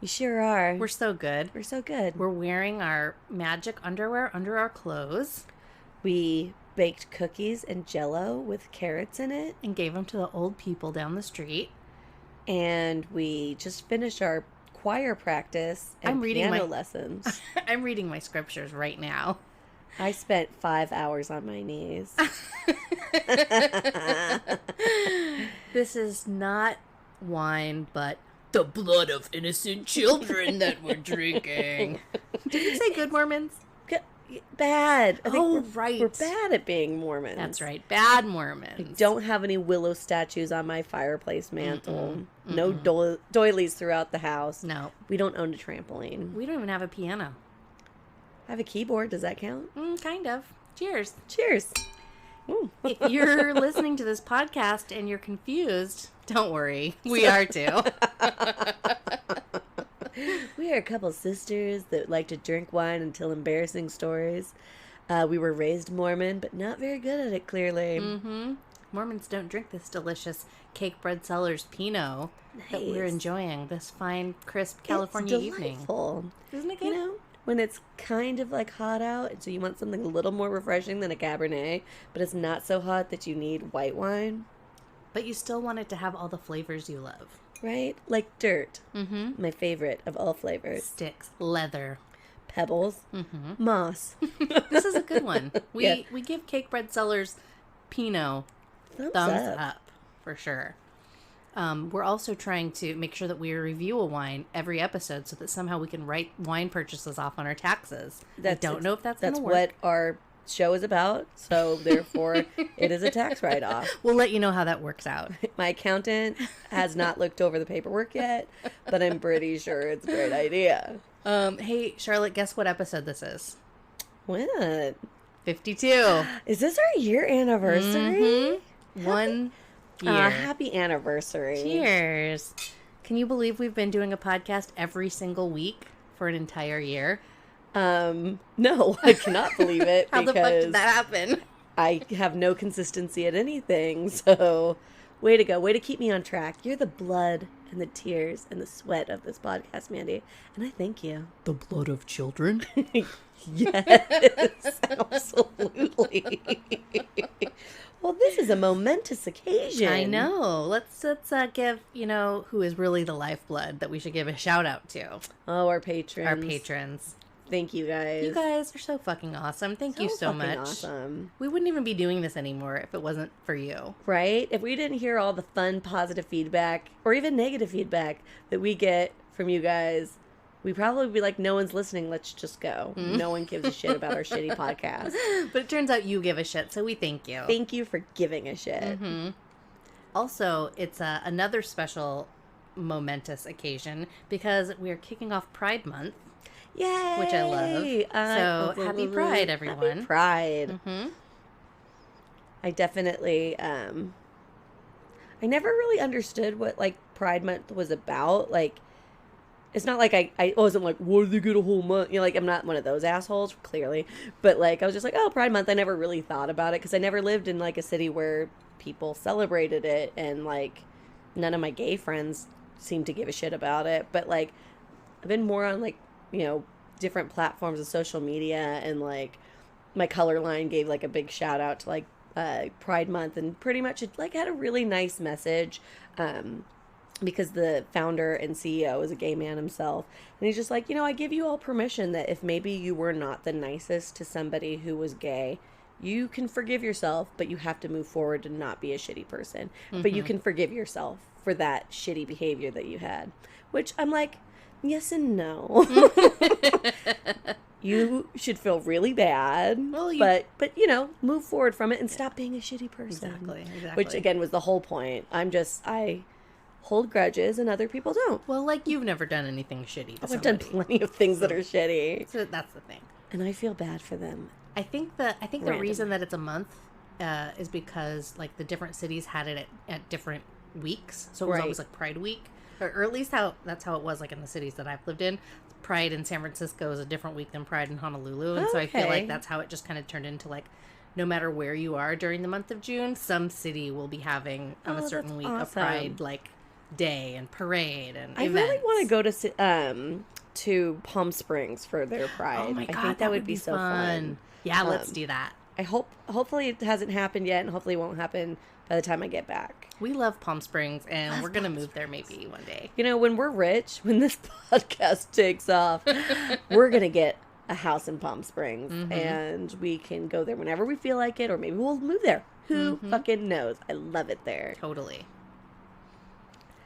You sure are. We're so good. We're so good. We're wearing our magic underwear under our clothes. We baked cookies and Jell-O with carrots in it. And gave them to the old people down the street. And we just finished our choir practice and piano lessons. I'm reading my scriptures right now. I spent 5 hours on my knees. This is not wine, but the blood of innocent children that we're drinking. Did you say good Mormons? Bad. I think right. We're bad at being Mormons. That's right. Bad Mormons. I don't have any willow statues on my fireplace mantle. No doilies throughout the house. No. We don't own a trampoline. We don't even have a piano. I have a keyboard. Does that count? Kind of. Cheers. Cheers. If you're listening to this podcast and you're confused, don't worry. We are too. We are a couple sisters that like to drink wine and tell embarrassing stories. We were raised Mormon, but not very good at it, clearly. Mormons don't drink this delicious Cake Bread Cellars Pinot that we're enjoying this fine, crisp California evening. Isn't it good? You know, when it's kind of like hot out, and so you want something a little more refreshing than a Cabernet, but it's not so hot that you need white wine. But you still want it to have all the flavors you love. Right? Like dirt. My favorite of all flavors. Sticks. Leather. Pebbles. Moss. This is a good one. We give Cake Bread Cellars Pinot thumbs up for sure. We're also trying to make sure that we review a wine every episode so that somehow we can write wine purchases off on our taxes. I don't know if that's going to work. That's what our show is about, so therefore it is a tax write-off. We'll let you know how that works out. My accountant has not looked over the paperwork yet, but I'm pretty sure it's a great idea. Hey, Charlotte, guess what episode this is? What? 52. Is this our year anniversary? 1 year. Happy anniversary. Cheers. Can you believe we've been doing a podcast every single week for an entire year? No, I cannot believe it. How the fuck did that happen? I have no consistency at anything, so way to go. Way to keep me on track. You're the blood and the tears and the sweat of this podcast, Mandy, and I thank you. The blood of children? Yes, absolutely. Well, this is a momentous occasion. I know. Let's give, who is really the lifeblood that we should give a shout out to. Oh, our patrons. Our patrons. Thank you guys. You guys are so fucking awesome. Thank you so much. Awesome. We wouldn't even be doing this anymore if it wasn't for you. Right? If we didn't hear all the fun, positive feedback, or even negative feedback that we get from you guys, we'd probably be like, no one's listening, let's just go. No one gives a shit about our shitty podcast. But it turns out you give a shit, so we thank you. Thank you for giving a shit. Also, it's another special, momentous occasion because we are kicking off Pride Month. Yay! Which I love. So, happy Pride, everyone. Happy Pride. I definitely, I never really understood what, Pride Month was about. It's not like I wasn't like, why do they get a whole month? I'm not one of those assholes, clearly. But, I was just like, oh, Pride Month. I never really thought about it because I never lived in, a city where people celebrated it. And, none of my gay friends seemed to give a shit about it. But, I've been more on, different platforms of social media. And, my color line gave, a big shout out to, Pride Month. And pretty much it, had a really nice message. Because the founder and CEO is a gay man himself. And he's just like, I give you all permission that if maybe you were not the nicest to somebody who was gay, you can forgive yourself, but you have to move forward and not be a shitty person. But you can forgive yourself for that shitty behavior that you had. Which I'm like, yes and no. You should feel really bad, but move forward from it and stop being a shitty person. Exactly. Which, again, was the whole point. I hold grudges and other people don't. Well, you've never done anything shitty to somebody. I've done plenty of things that are shitty. So that's the thing. And I feel bad for them. I think the reason that it's a month is because the different cities had it at different weeks. So it was always Pride Week. Or at least that's how it was in the cities that I've lived in. Pride in San Francisco is a different week than Pride in Honolulu. And so I feel like that's how it just kind of turned into no matter where you are during the month of June, some city will be having on a certain week a Pride day and parade and I events. really want to go to Palm Springs for their Pride. Oh my God, I think that would be so fun. Yeah, let's do that. Hopefully it hasn't happened yet, and hopefully it won't happen by the time I get back. We love Palm Springs, and we're going to move there maybe one day. You know, when we're rich, when this podcast takes off, we're going to get a house in Palm Springs, and we can go there whenever we feel like it, or maybe we'll move there. Who fucking knows? I love it there. Totally.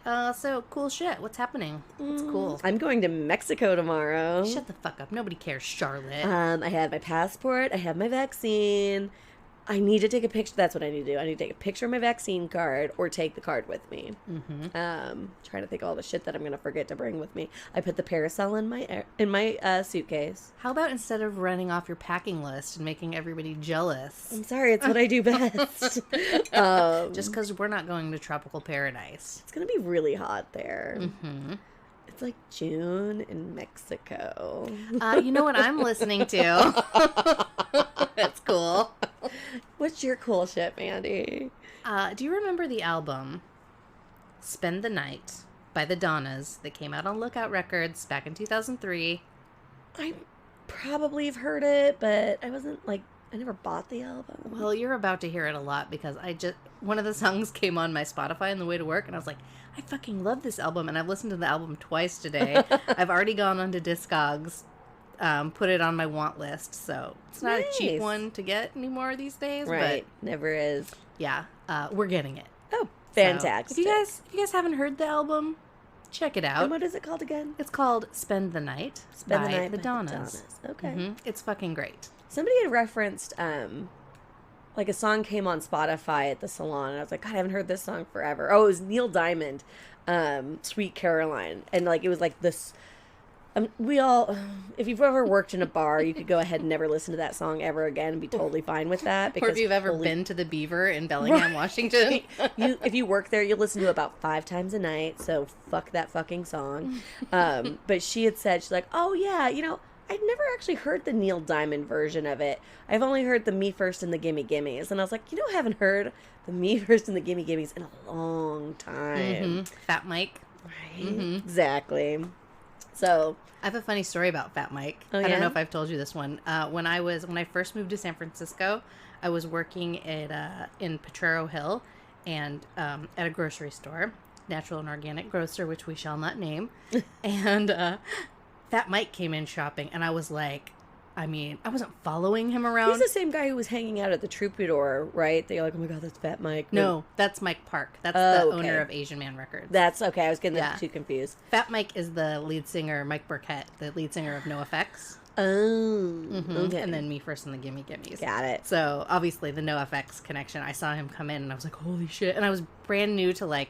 So cool shit. What's happening? What's cool? I'm going to Mexico tomorrow. Shut the fuck up. Nobody cares, Charlotte. I have my passport. I have my vaccine. I need to take a picture. That's what I need to do. I need to take a picture of my vaccine card or take the card with me. Trying to think of all the shit that I'm going to forget to bring with me. I put the parasol in my suitcase. How about instead of running off your packing list and making everybody jealous? I'm sorry. It's what I do best. Just because we're not going to tropical paradise. It's going to be really hot there. It's like June in Mexico. You know what I'm listening to? That's cool. What's your cool shit, Mandy? Do you remember the album Spend the Night by the Donnas that came out on Lookout Records back in 2003? I probably have heard it, but I never bought the album. Well, you're about to hear it a lot because one of the songs came on my Spotify on the way to work, and I was like, I fucking love this album, and I've listened to the album twice today. I've already gone onto Discogs, put it on my want list, so it's not a cheap one to get anymore these days. Right, but never is. Yeah, we're getting it. Oh, fantastic! So, if you guys haven't heard the album, check it out. And what is it called again? It's called "Spend the Night" by the Donnas. Okay, it's fucking great. Somebody had referenced like a song came on Spotify at the salon, and I was like, God, I haven't heard this song forever. Oh, it was Neil Diamond, "Sweet Caroline," and like it was like this. If you've ever worked in a bar, you could go ahead and never listen to that song ever again and be totally fine with that. Or if you've ever been to the Beaver in Bellingham, Washington. If you work there, you'll listen to it about 5 times a night, so fuck that fucking song. But she had said, she's like, oh yeah, I'd never actually heard the Neil Diamond version of it. I've only heard the Me First and the Gimme Gimmes. And I was like, I haven't heard the Me First and the Gimme Gimmes in a long time. Fat Mike. Right? Exactly. So I have a funny story about Fat Mike. Oh, yeah? I don't know if I've told you this one. When I first moved to San Francisco, I was working in Potrero Hill and at a grocery store, natural and organic grocer, which we shall not name. And Fat Mike came in shopping, and I was like, I wasn't following him around. He's the same guy who was hanging out at the Troubadour, right? They're like, oh my God, that's Fat Mike. No, that's Mike Park. That's the owner of Asian Man Records. That's okay. I was getting them too confused. Fat Mike is the lead singer, Mike Burkett, the lead singer of NoFX. Oh, okay. And then Me First and the Gimme Gimmes. Got it. So obviously the NoFX connection. I saw him come in, and I was like, holy shit! And I was brand new to like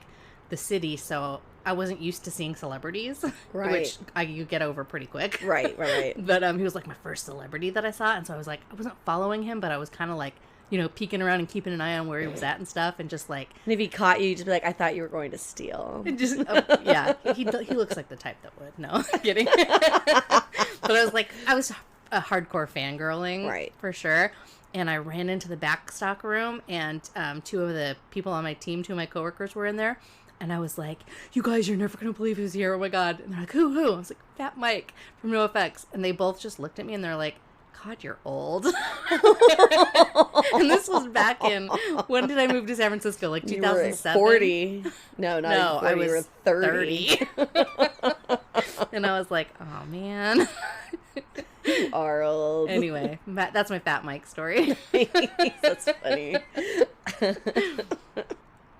the city, so I wasn't used to seeing celebrities, right? Which you get over pretty quick, right. But he was like my first celebrity that I saw, and so I was like, I wasn't following him, but I was kind of like, peeking around and keeping an eye on where he was at and stuff, and just like. And if he caught you, you'd just be like, I thought you were going to steal. Just yeah, he looks like the type that would. No, I'm kidding. But I was a hardcore fangirling, right, for sure. And I ran into the back stock room, and 2 of the people on my team, 2 of my coworkers were in there. And I was like, you guys, you're never going to believe who's here. Oh, my God. And they're like, who? I was like, Fat Mike from NoFX. And they both just looked at me, and they're like, God, you're old. And this was back in, when did I move to San Francisco? Like 2007? 40. No, not 40. I was we were 30. And I was like, oh, man. You are old. Anyway, that's my Fat Mike story. That's funny.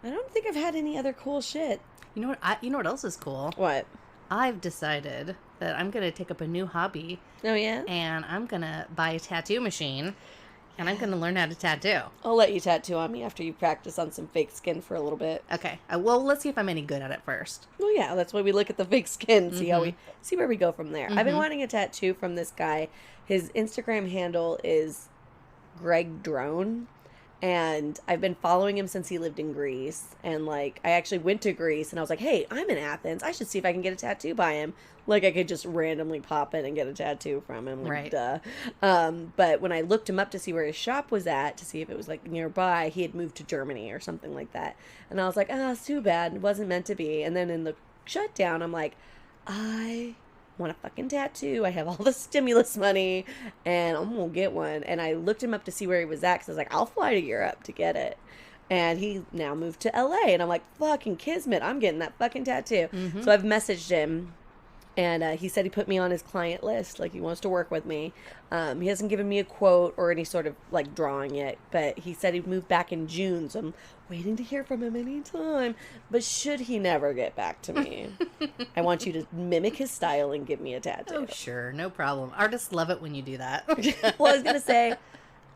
I don't think I've had any other cool shit. You know what else is cool? What? I've decided that I'm going to take up a new hobby. Oh, yeah? And I'm going to buy a tattoo machine, and I'm going to learn how to tattoo. I'll let you tattoo on me after you practice on some fake skin for a little bit. Okay. Well, let's see if I'm any good at it first. Well, yeah, that's why we look at the fake skin, see where we go from there. I've been wanting a tattoo from this guy. His Instagram handle is Greg Drone. And I've been following him since he lived in Greece. And, like, I actually went to Greece and I was like, hey, I'm in Athens. I should see if I can get a tattoo by him. Like, I could just randomly pop in and get a tattoo from him. Like, right. Duh. But when I looked him up to see where his shop was at, to see if it was, like, nearby, he had moved to Germany or something like that. And I was like, it's too bad. It wasn't meant to be. And then in the shutdown, I'm like, I want a fucking tattoo. I have all the stimulus money and I'm gonna get one. And I looked him up to see where he was at because I was like, I'll fly to Europe to get it. And he now moved to LA and I'm like, fucking kismet, I'm getting that fucking tattoo. Mm-hmm. So I've messaged him and he said he put me on his client list, like he wants to work with me. He hasn't given me a quote or any sort of like drawing yet, but he said he'd moved back in June, so I'm waiting to hear from him anytime. But should he never get back to me, I want you to mimic his style and give me a tattoo. Oh, sure, no problem. Artists love it when you do that. Well, I was gonna say,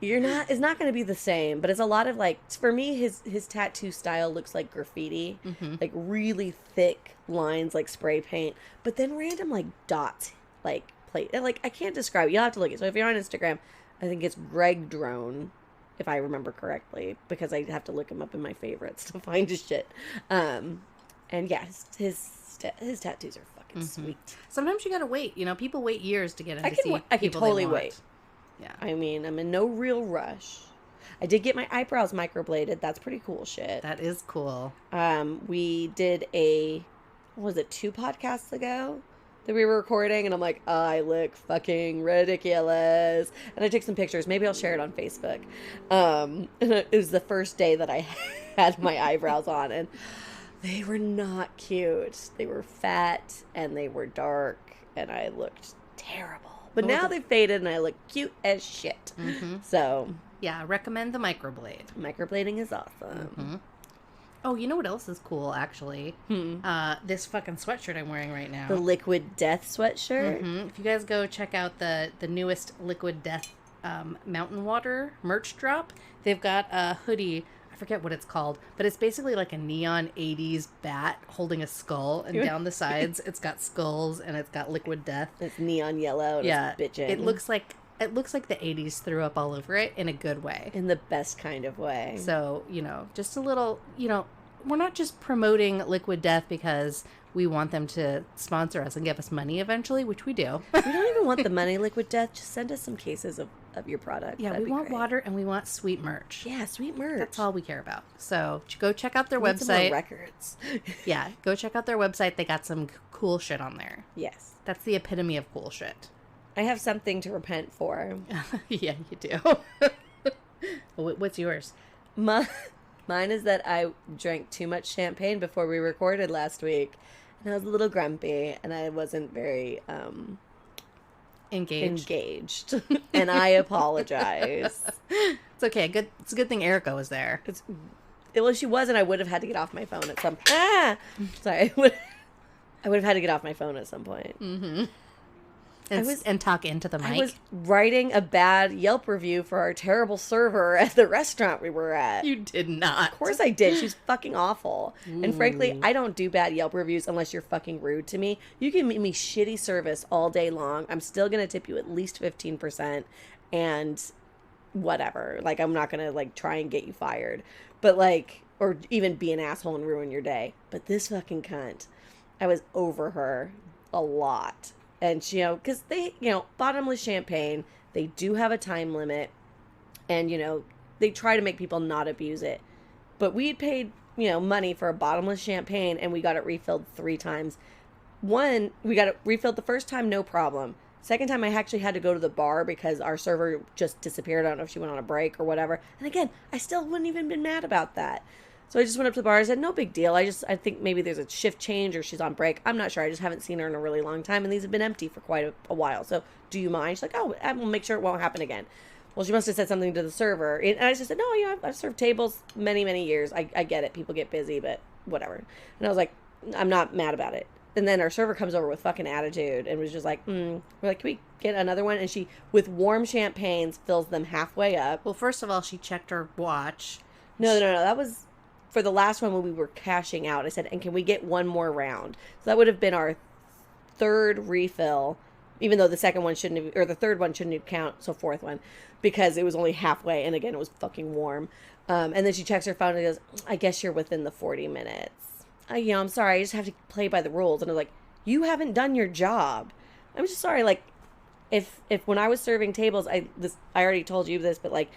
it's not gonna be the same, but it's a lot of like, for me, his tattoo style looks like graffiti, like really thick lines, like spray paint, but then random like dots, like plate. Like, I can't describe it. You'll have to look at it. So if you're on Instagram, I think it's Greg Drone, if I remember correctly, because I have to look him up in my favorites to find his shit. And yeah, his tattoos are fucking sweet. Sometimes you gotta wait. You know, people wait years to get in. I can totally wait. Yeah. I mean, I'm in no real rush. I did get my eyebrows microbladed. That's pretty cool shit. That is cool. We did what was it, 2 podcasts ago that we were recording, and I'm like, I look fucking ridiculous. And I took some pictures. Maybe I'll share it on Facebook. And it was the first day that I had my eyebrows on, and they were not cute. They were fat, and they were dark, and I looked terrible. But now they've faded, and I look cute as shit. So yeah, recommend the microblade. Microblading is awesome. Oh, you know what else is cool, actually? This fucking sweatshirt I'm wearing right now. The Liquid Death sweatshirt. If you guys go check out the newest Liquid Death Mountain Water merch drop, they've got a hoodie. I forget what it's called, but it's basically like a neon 80s bat holding a skull, and down the sides it's got skulls and it's got Liquid Death. It's neon yellow. And yeah, it's bitchin'. It looks like the 80s threw up all over it in a good way. In the best kind of way. So, you know, just a little, you know, we're not just promoting Liquid Death because we want them to sponsor us and give us money eventually, which we do. We don't even want the money, Liquid Death. Just send us some cases of your product. Yeah, That'd we want water and we want sweet merch. Yeah, sweet merch. That's all we care about. So go check out their Some website. more records. Yeah, go check out their website. They got some cool shit on there. Yes. That's the epitome of cool shit. I have something to repent for. Yeah, you do. What's yours? Mine is that I drank too much champagne before we recorded last week. And I was a little grumpy, and I wasn't very engaged. And I apologize. It's okay. It's a good thing Erica was there. Well, she wasn't. I would have had to get off my phone at some sorry. I would have had to get off my phone at some point. And talk into the mic. I was writing a bad Yelp review for our terrible server at the restaurant we were at. You did not. Of course I did. She's fucking awful. Ooh. And frankly, I don't do bad Yelp reviews unless you're fucking rude to me. You can give me shitty service all day long. I'm still going to tip you at least 15% and whatever. Like, I'm not going to, like, try and get you fired. But, like, or even be an asshole and ruin your day. But this fucking cunt, I was over her a lot. And, you know, because they, you know, bottomless champagne, they do have a time limit. And, you know, they try to make people not abuse it. But we had paid, you know, money for a bottomless champagne, and we got it refilled 3 times. One, we got it refilled the first time, no problem. Second time, I actually had to go to the bar because our server just disappeared. I don't know if she went on a break or whatever. And again, I still wouldn't even been mad about that. So I just went up to the bar and said, no big deal. I think maybe there's a shift change or she's on break. I'm not sure. I just haven't seen her in a really long time. And these have been empty for quite a while. So do you mind? She's like, oh, I will make sure it won't happen again. Well, she must have said something to the server. And I just said, no, yeah, I've served tables many, many years. I get it. People get busy, but whatever. And I was like, I'm not mad about it. And then our server comes over with fucking attitude and was just like, we're like, can we get another one? And she, with warm champagnes, fills them halfway up. Well, first of all, she checked her watch. No. That was for the last one when we were cashing out. I said, and can we get one more round? So that would have been our 3rd refill even though the second one shouldn't have, or the third one shouldn't have count, so fourth one, because it was only halfway, and again, it was fucking warm. And then she checks her phone and goes, I guess you're within the 40 minutes. I'm sorry, I just have to play by the rules. And I was like, you haven't done your job. I'm just sorry, like, if when I was serving tables, I already told you this, but, like,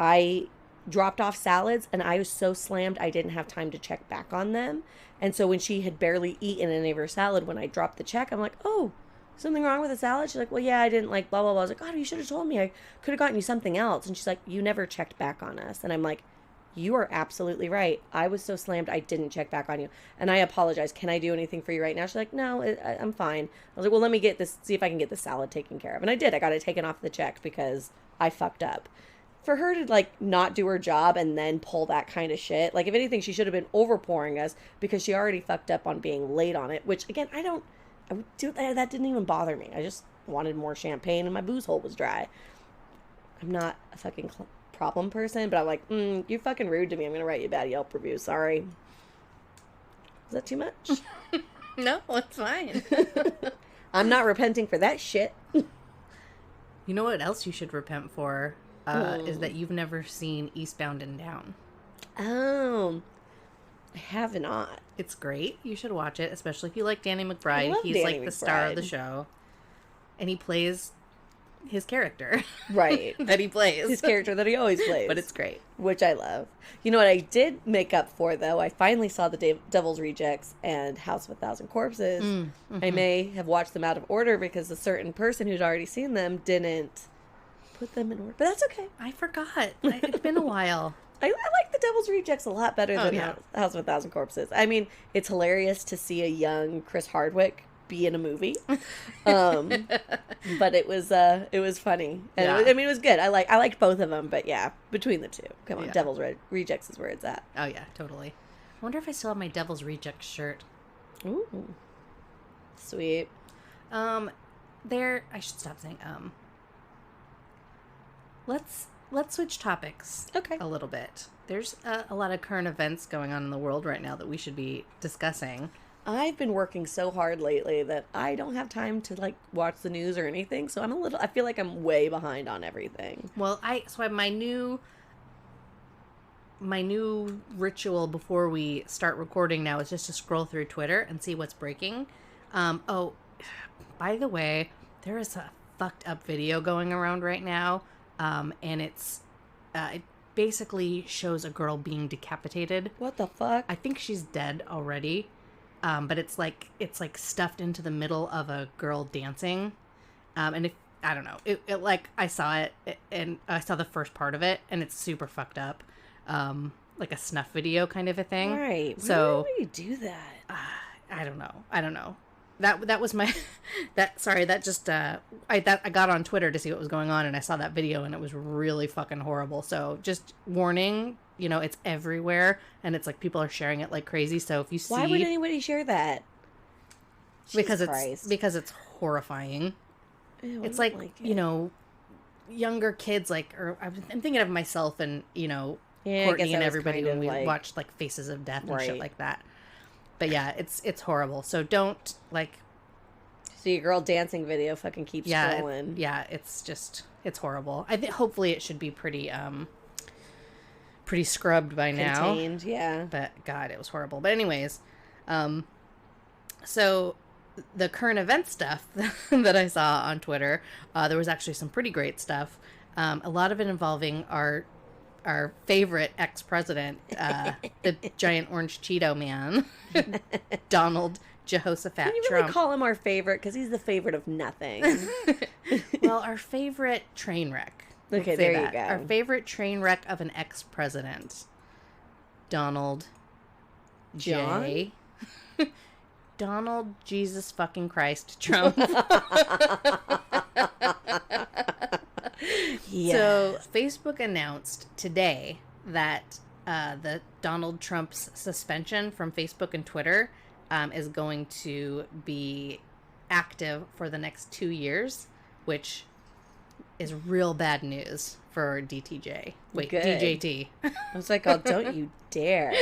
I dropped off salads, and I was so slammed I didn't have time to check back on them. And so when she had barely eaten any of her salad, when I dropped the check, I'm like, oh, something wrong with the salad? She's like, well, yeah, I didn't like blah, blah, blah. I was like, God, you should have told me. I could have gotten you something else. And she's like, you never checked back on us. And I'm like, you are absolutely right. I was so slammed I didn't check back on you. And I apologize. Can I do anything for you right now? She's like, no, I'm fine. I was like, well, let me see if I can get the salad taken care of. And I did. I got it taken off the check because I fucked up. For her to, like, not do her job and then pull that kind of shit, like, if anything, she should have been overpouring us because she already fucked up on being late on it, which, again, that didn't even bother me. I just wanted more champagne and my booze hole was dry. I'm not a fucking problem person, but I'm like, you're fucking rude to me. I'm going to write you a bad Yelp review. Sorry. Is that too much? No, it's fine. I'm not repenting for that shit. You know what else you should repent for? Is that you've never seen Eastbound and Down. Oh, I have not. It's great. You should watch it, especially if you like Danny McBride. He's Danny like McBride. The star of the show. And he plays his character. Right. That he plays. His character that he always plays. But it's great. Which I love. You know what I did make up for, though? I finally saw the Devil's Rejects and House of a Thousand Corpses. Mm-hmm. I may have watched them out of order because a certain person who'd already seen them didn't put them in order. But that's okay. I forgot. It's been a while. I like the Devil's Rejects a lot better than yeah. House of a Thousand Corpses. I mean, it's hilarious to see a young Chris Hardwick be in a movie, but it was funny, and Yeah. it was good. I liked both of them, but yeah, between the two, come on, Yeah. Devil's Rejects is where it's at. Oh yeah, totally. I wonder if I still have my Devil's Rejects shirt. Ooh, sweet. I should stop saying Let's switch topics. Okay. A little bit. There's a lot of current events going on in the world right now that we should be discussing. I've been working so hard lately that I don't have time to like watch the news or anything, so I feel like I'm way behind on everything. Well, my new ritual before we start recording now is just to scroll through Twitter and see what's breaking. Oh, by the way, there is a fucked up video going around right now. And it basically shows a girl being decapitated. What the fuck? I think she's dead already. But it's like stuffed into the middle of a girl dancing. And I don't know, it like, I saw it and I saw the first part of it and it's super fucked up. Like a snuff video kind of a thing. Right. So why do you do that? I don't know. That was my I got on Twitter to see what was going on and I saw that video and it was really fucking horrible. So just warning, it's everywhere and it's like people are sharing it like crazy. So if you see, why would anybody share that? Because it's horrifying. Ew, it's like younger kids, like, or I'm thinking of myself and Courtney and everybody when we watched like Faces of Death and shit like that. But yeah, it's horrible. So don't see a girl dancing video fucking keeps scrolling. It's horrible. I think hopefully it should be pretty scrubbed by now. Contained, yeah. But God, it was horrible. But anyways, so the current event stuff that I saw on Twitter, there was actually some pretty great stuff. A lot of it involving our favorite ex-president, the giant orange Cheeto man, Donald Jehoshaphat Trump. Can you really call him our favorite? Because he's the favorite of nothing. Well, our favorite train wreck. Okay, there you go. Our favorite train wreck of an ex-president, Donald J. Donald Jesus fucking Christ Trump. Yes. So Facebook announced today that the Donald Trump's suspension from Facebook and Twitter is going to be active for the next 2 years, which is real bad news for DTJ. Wait, Good. DJT. I was like, oh, don't you dare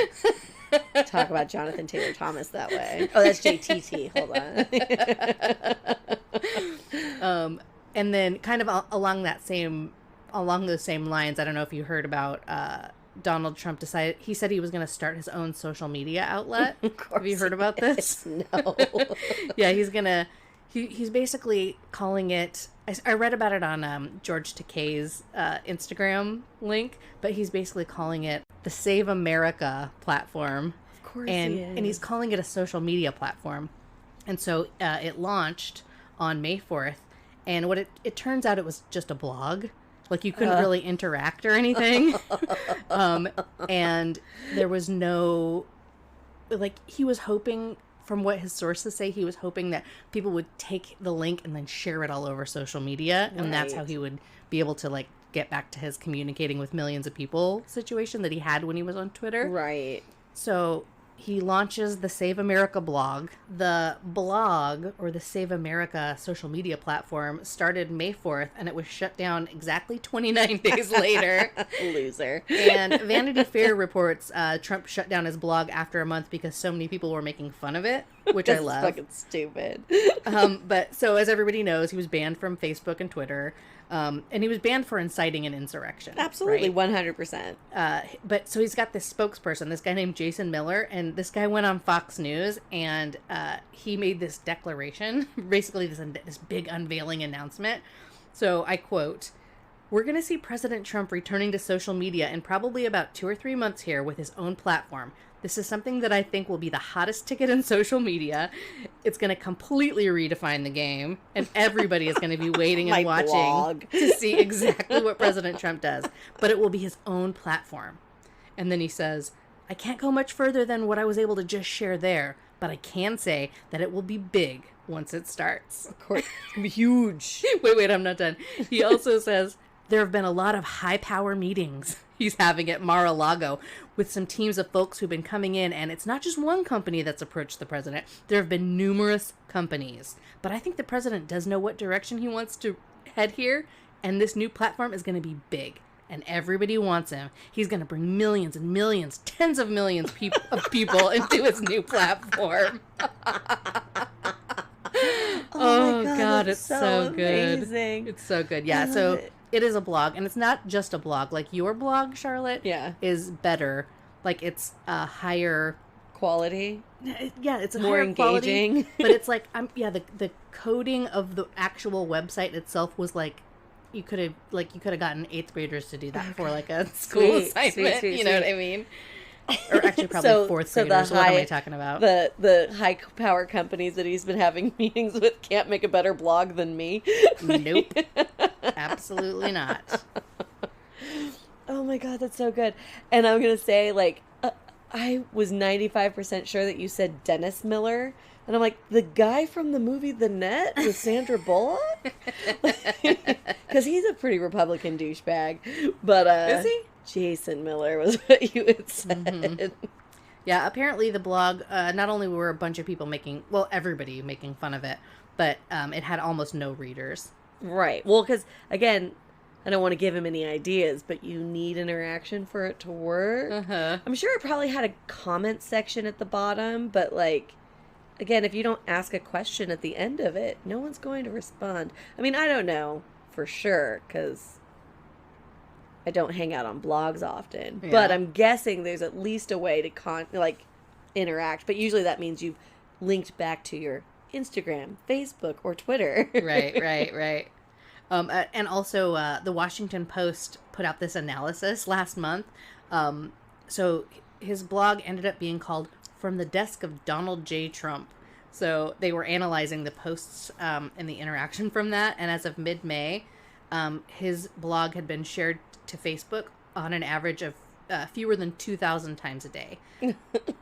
talk about Jonathan Taylor Thomas that way. Oh, that's JTT. Hold on. And then kind of along those same lines, I don't know if you heard about Donald Trump he said he was going to start his own social media outlet. Have you heard about this? No. Yeah, he's basically calling it, I read about it on George Takei's Instagram link, but he's basically calling it the Save America platform. Of course and he's calling it a social media platform. And so it launched on May 4th, and what it turns out it was just a blog. Like, you couldn't really interact or anything. And there was no, like, he was hoping, from what his sources say, he was hoping that people would take the link and then share it all over social media. And that's how he would be able to, like, get back to his communicating with millions of people situation that he had when he was on Twitter. Right. So he launches the Save America blog. The blog, or the Save America social media platform, started May 4th, and it was shut down exactly 29 days later. Loser. And Vanity Fair reports Trump shut down his blog after a month because so many people were making fun of it, which I love. Fucking stupid. But so, as everybody knows, he was banned from Facebook and Twitter. And he was banned for inciting an insurrection. Absolutely, right? 100%. But so he's got this spokesperson, this guy named Jason Miller, and this guy went on Fox News, and he made this declaration, basically this big unveiling announcement. So I quote, "We're going to see President Trump returning to social media in probably about 2 or 3 months here with his own platform. This is something that I think will be the hottest ticket in social media. It's going to completely redefine the game, and everybody is going to be waiting and watching to see exactly what President Trump does. But it will be his own platform." And then he says, "I can't go much further than what I was able to just share there, but I can say that it will be big once it starts." Of course. It'll be huge. Wait, I'm not done. He also says, "There have been a lot of high-power meetings he's having at Mar-a-Lago with some teams of folks who've been coming in, and it's not just one company that's approached the president. There have been numerous companies. But I think the president does know what direction he wants to head here, and this new platform is going to be big, and everybody wants him. He's going to bring millions and millions, tens of millions of people into his new platform." Oh my God, it's so good. Amazing. It's so good. Yeah, so it is a blog, and it's not just a blog. Like your blog, Charlotte, is better. Like, it's a higher quality. Yeah, it's a more higher engaging. Quality, but it's like, the coding of the actual website itself was like, you could have gotten 8th graders to do that for like a school assignment. Sweet, you know what I mean? Or actually, probably 4th graders. What am I talking about? The high power companies that he's been having meetings with can't make a better blog than me. Nope. Absolutely not. Oh my God, that's so good. And I'm going to say, like, I was 95% sure that you said Dennis Miller. And I'm like, the guy from the movie The Net with Sandra Bullock? Because he's a pretty Republican douchebag. But, is he? Jason Miller was what you had said. Mm-hmm. Yeah, apparently the blog, not only were a bunch of people everybody making fun of it, but it had almost no readers. Right. Well, because, again, I don't want to give him any ideas, but you need interaction for it to work. Uh-huh. I'm sure it probably had a comment section at the bottom, but, like, again, if you don't ask a question at the end of it, no one's going to respond. I mean, I don't know for sure, because I don't hang out on blogs often. Yeah. But I'm guessing there's at least a way to, interact. But usually that means you've linked back to your Instagram, Facebook, or Twitter. Right. And also, the Washington Post put out this analysis last month. So his blog ended up being called "From the Desk of Donald J. Trump." So they were analyzing the posts and the interaction from that. And as of mid-May, his blog had been shared to Facebook on an average of fewer than 2,000 times a day,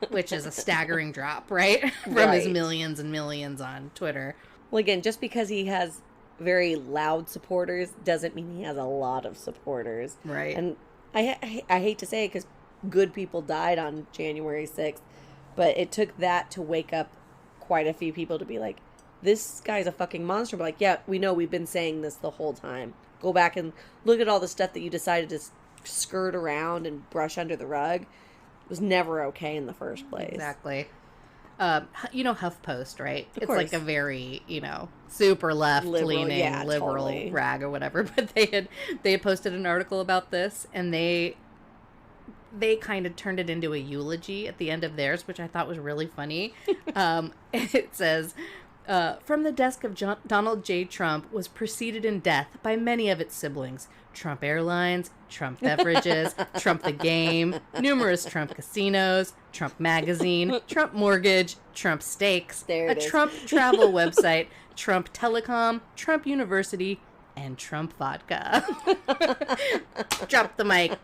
which is a staggering drop, right? From his millions and millions on Twitter. Well, again, just because he has very loud supporters doesn't mean he has a lot of supporters. Right. And I hate to say it because good people died on January 6th, but it took that to wake up quite a few people to be like, this guy's a fucking monster. But like, yeah, we know we've been saying this the whole time. Go back and look at all the stuff that you decided to skirt around and brush under the rug. It was never okay in the first place. Exactly. HuffPost, right? Of it's course. Like a very, super left-leaning liberal totally. rag or whatever. But they had posted an article about this, and they kind of turned it into a eulogy at the end of theirs, which I thought was really funny. It says, from the desk of Donald J. Trump was preceded in death by many of its siblings. Trump Airlines, Trump Beverages, Trump the Game, numerous Trump casinos, Trump Magazine, Trump Mortgage, Trump Steaks, a Trump travel website, Trump Telecom, Trump University, and Trump Vodka. Drop the mic.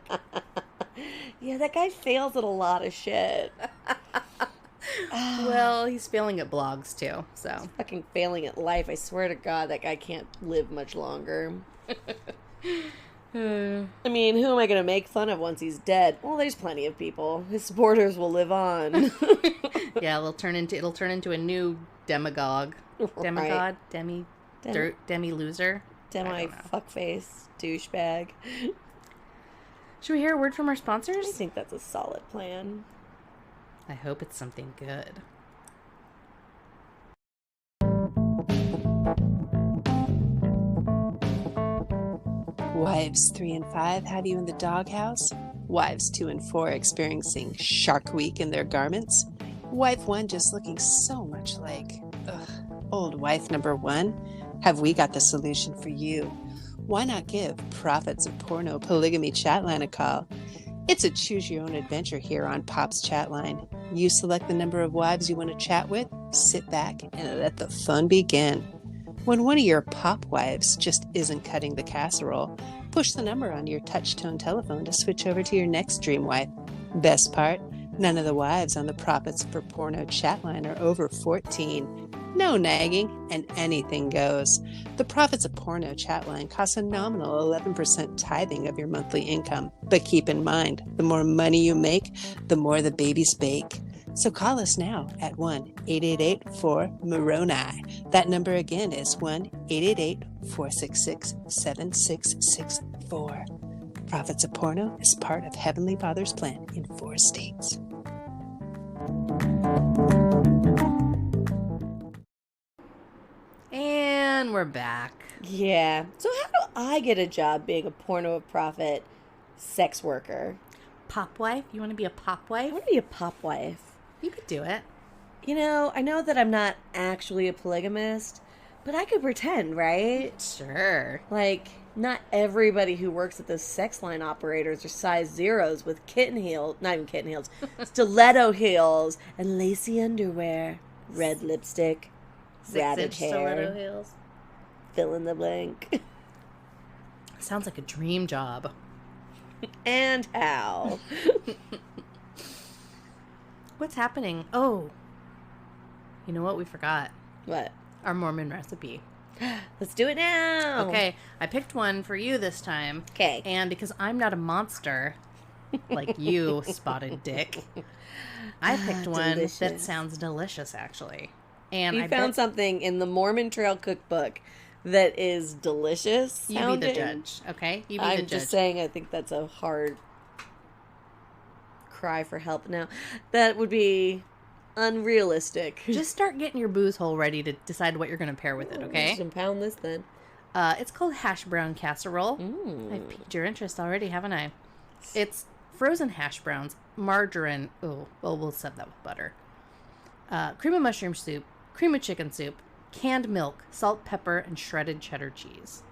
Yeah, that guy fails at a lot of shit. Well, he's failing at blogs too, so. He's fucking failing at life. I swear to God, that guy can't live much longer. I mean, who am I going to make fun of once he's dead? Well, there's plenty of people. His supporters will live on. Yeah, it'll turn into a new demagogue. Demigod? Right. Demi-loser? Fuckface douchebag. Should we hear a word from our sponsors? I think that's a solid plan. I hope it's something good. Wives 3 and 5 have you in the doghouse. Wives 2 and 4 experiencing Shark Week in their garments. Wife 1 just looking so much like old wife number 1. Have we got the solution for you? Why not give Prophets of Porno Polygamy Chatline a call? It's a choose-your-own adventure here on Pop's Chatline. You select the number of wives you want to chat with, sit back, and let the fun begin. When one of your pop wives just isn't cutting the casserole, push the number on your touch-tone telephone to switch over to your next dream wife. Best part, none of the wives on the Prophets for Porno Chatline are over 14. No nagging, and anything goes. The Prophets of Porno Chatline costs a nominal 11% tithing of your monthly income. But keep in mind, the more money you make, the more the babies bake. So call us now at 1-888-4-MORONI. That number again is 1-888-466-7664. Prophets of Porno is part of Heavenly Father's plan in 4 states. And we're back. Yeah. So how do I get a job being a porno prophet sex worker? Pop wife? You want to be a pop I wife? want to be a pop wife. You could do it. You know, I know that I'm not actually a polygamist, but I could pretend, right? Sure. Like, not everybody who works at the sex line operators are size zeros with kitten heels, not even kitten heels, stiletto heels and lacy underwear, red lipstick, rabbit 6-inch hair, stiletto heels. fill in the blank. Sounds like a dream job. And how? What's happening? Oh, you know what? We forgot. What? Our Mormon recipe. Let's do it now. Okay, I picked one for you this time. Okay. And because I'm not a monster like you, spotted dick, I picked one that Delicious. sounds delicious, actually. And You found something in the Mormon Trail cookbook that is delicious. You be the judge, okay? You be the I'm judge. just saying, I think that's a hard cry for help now. That would be unrealistic. Just start getting your booze hole ready to decide what you're going to pair with it, okay? Just pound this then. It's called hash brown casserole. I've piqued your interest already, haven't I? It's frozen hash browns, margarine. Oh, well, we'll set that with butter. Cream of mushroom soup, cream of chicken soup, canned milk, salt, pepper, and shredded cheddar cheese.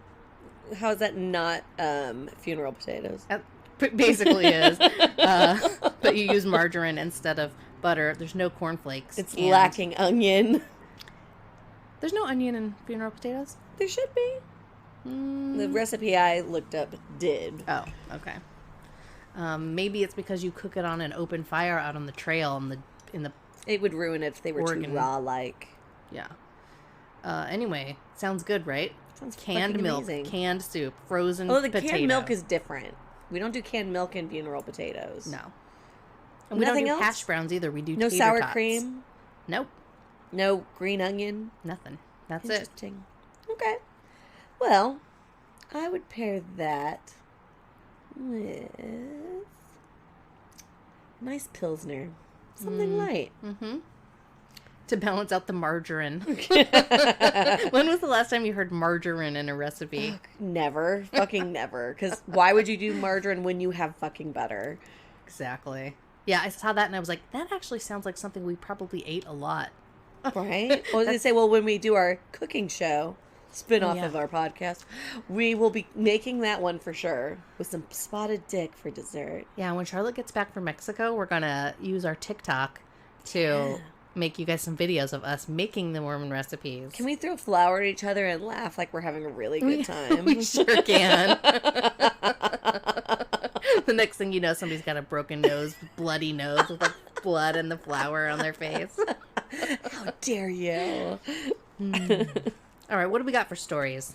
How is that not funeral potatoes? Basically is. But you use margarine instead of butter. There's no cornflakes. It's lacking onion. There's no onion in funeral potatoes? There should be. The recipe I looked up did. Oh, okay. Maybe it's because you cook it on an open fire out on the trail in the It would ruin it if they were Oregon. too raw-like. Yeah. Anyway, sounds good, right? Sounds canned fucking milk, amazing. canned soup, frozen Oh, the potato. canned milk is different. We don't do canned milk in funeral potatoes. No. And we Nothing don't do else? hash browns either. We do No tater sour tots. cream. Nope. No green onion. Nothing. That's it. Interesting. Okay. Well, I would pair that with nice Pilsner. Something light. Mm-hmm. to balance out the margarine. When was the last time you heard margarine in a recipe? Never. Fucking never. Because why would you do margarine when you have fucking butter? Exactly. Yeah, I saw that and I was like, that actually sounds like something we probably ate a lot. Right? I was going to say, well, when we do our cooking show, spin-off of our podcast, we will be making that one for sure with some spotted dick for dessert. Yeah, when Charlotte gets back from Mexico, we're going to use our TikTok to make you guys some videos of us making the Mormon recipes. Can we throw flour at each other and laugh like we're having a really good time? We sure can. The next thing you know, somebody's got a broken nose, bloody nose with like blood and the flour on their face. How dare you? All right, what do we got for stories?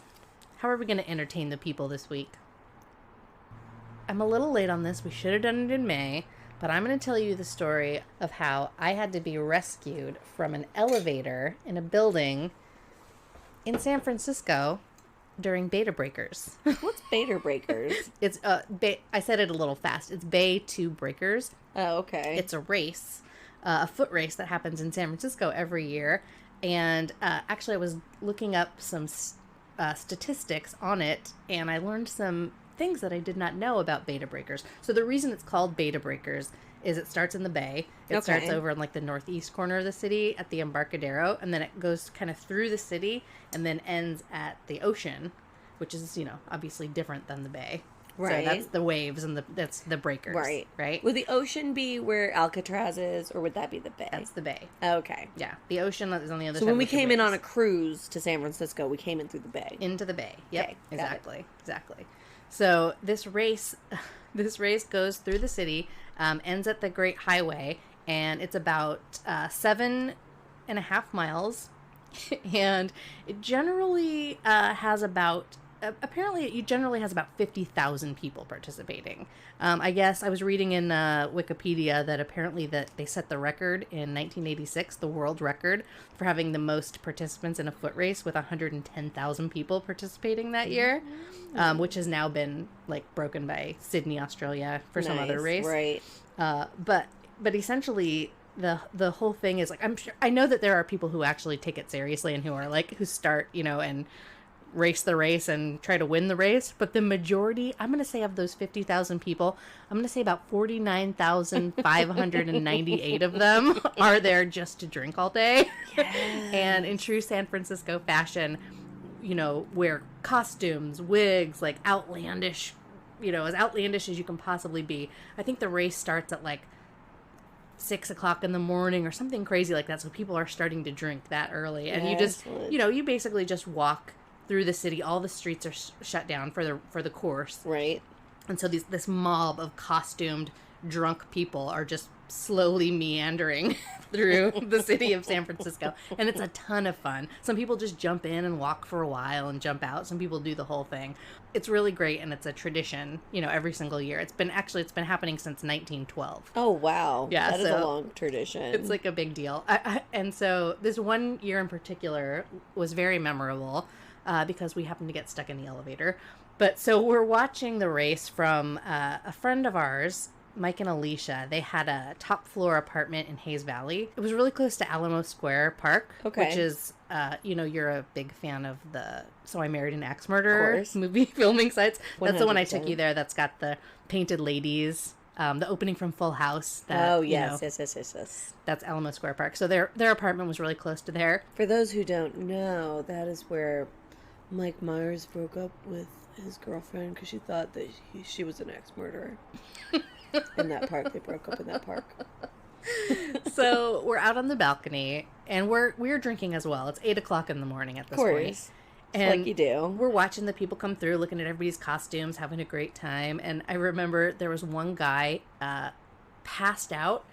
How are we going to entertain the people this week? I'm a little late on this. We should have done it in May, but I'm going to tell you the story of how I had to be rescued from an elevator in a building in San Francisco during beta breakers. What's beta breakers? It's I said it a little fast. It's Bay 2 breakers. Oh, okay. It's a race, a foot race that happens in San Francisco every year. And actually, I was looking up some statistics on it, and I learned some things that I did not know about beta breakers. So the reason it's called beta breakers is it starts in the Bay. It starts over in like the northeast corner of the city at the Embarcadero, and then it goes kind of through the city and then ends at the ocean, which is, obviously different than the Bay. Right. So that's the waves and that's the breakers. Right. Right. Would the ocean be where Alcatraz is, or would that be the Bay? That's the Bay. Okay. Yeah. The ocean is on the other side. So when we of the came in waves. on a cruise to San Francisco, we came in through the Bay. Into the Bay. Yep. Okay, Exactly. So this race goes through the city, ends at the Great Highway, and it's about 7.5 miles, and it generally has about. Apparently, it generally has about 50,000 people participating. I guess I was reading in Wikipedia that apparently that they set the record in 1986, the world record for having the most participants in a foot race with 110,000 people participating that year, which has now been like broken by Sydney, Australia for some other race. Right. But essentially the whole thing is like, I know that there are people who actually take it seriously and who are like, who start, and race the race and try to win the race, but the majority, I'm going to say, of those 50,000 people, I'm going to say about 49,598 of them are there just to drink all day. Yes. And in true San Francisco fashion, wear costumes, wigs, like outlandish, as outlandish as you can possibly be. I think the race starts at like 6 o'clock in the morning or something crazy like that, so people are starting to drink that early. And you just, you basically just walk through the city. All the streets are shut down for the course. Right. And so this mob of costumed drunk people are just slowly meandering through the city of San Francisco. And it's a ton of fun. Some people just jump in and walk for a while and jump out. Some people do the whole thing. It's really great, and it's a tradition, every single year. It's been happening since 1912. Oh, wow. Yeah, that is a long tradition. It's like a big deal. And so this one year in particular was very memorable. Because we happened to get stuck in the elevator. But so we're watching the race from a friend of ours, Mike and Alicia. They had a top floor apartment in Hayes Valley. It was really close to Alamo Square Park, which is, you're a big fan of the So I Married an Axe Murderer movie filming sites. That's 100%. The one I took you there. That's got the painted ladies. The opening from Full House. Yes. That's Alamo Square Park. So their apartment was really close to there. For those who don't know, that is where Mike Myers broke up with his girlfriend because she thought that she was an ex-murderer. In that park. They broke up in that park. So we're out on the balcony, and we're drinking as well. It's 8 o'clock in the morning at this point. And like you do. We're watching the people come through, looking at everybody's costumes, having a great time. And I remember there was one guy passed out